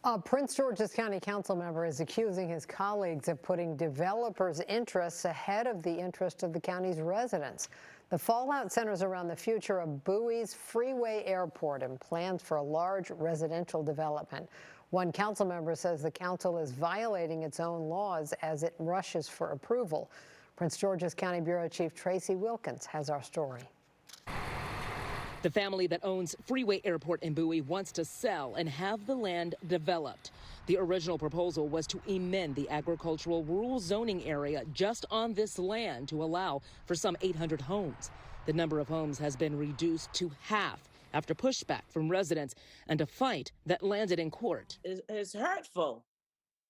A Prince George's County Council member is accusing his colleagues of putting developers' interests ahead of the interest of the county's residents. The fallout centers around the future of Bowie's Freeway Airport and plans for a large residential development. One council member says the council is violating its own laws as it rushes for approval. Prince George's County Bureau Chief Tracy Wilkins has our story. The family that owns Freeway Airport in Bowie wants to sell and have the land developed. The original proposal was to amend the agricultural rural zoning area just on this land to allow for some 800 homes. The number of homes has been reduced to half after pushback from residents and a fight that landed in court. It's hurtful,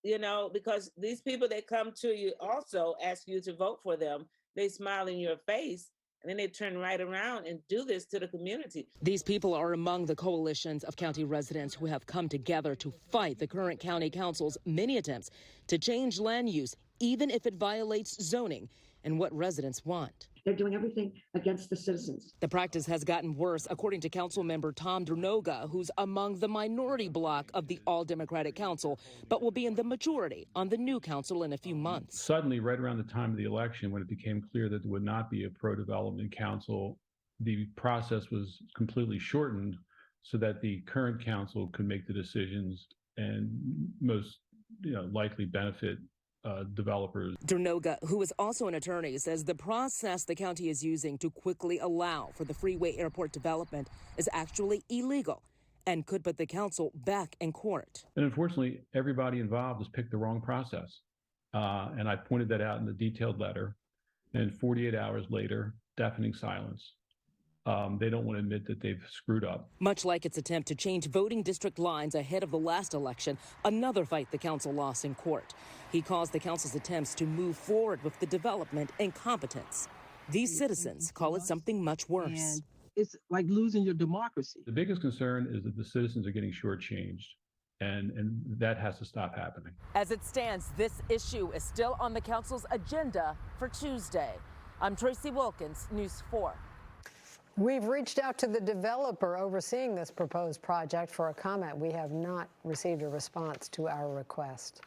because these people that come to you also ask you to vote for them. They smile in your face. And then they turn right around and do this to the community. These people are among the coalitions of county residents who have come together to fight the current county council's many attempts to change land use, even if it violates zoning and what residents want. They're doing everything against the citizens. The practice has gotten worse, according to council member Tom Dernoga, who's among the minority bloc of the all-Democratic council, but will be in the majority on the new council in a few months. Suddenly, right around the time of the election, when it became clear that there would not be a pro-development council, the process was completely shortened so that the current council could make the decisions and most likely benefit developers. Dernoga, who is also an attorney, says the process the county is using to quickly allow for the Freeway Airport development is actually illegal and could put the council back in court. And unfortunately, everybody involved has picked the wrong process. And I pointed that out in the detailed letter. And 48 hours later, deafening silence. They don't want to admit that they've screwed up. Much like its attempt to change voting district lines ahead of the last election, another fight the council lost in court. He calls the council's attempts to move forward with the development incompetence. These citizens call it something much worse. And it's like losing your democracy. The biggest concern is that the citizens are getting shortchanged, and that has to stop happening. As it stands, this issue is still on the council's agenda for Tuesday. I'm Tracy Wilkins, News 4. We've reached out to the developer overseeing this proposed project for a comment. We have not received a response to our request.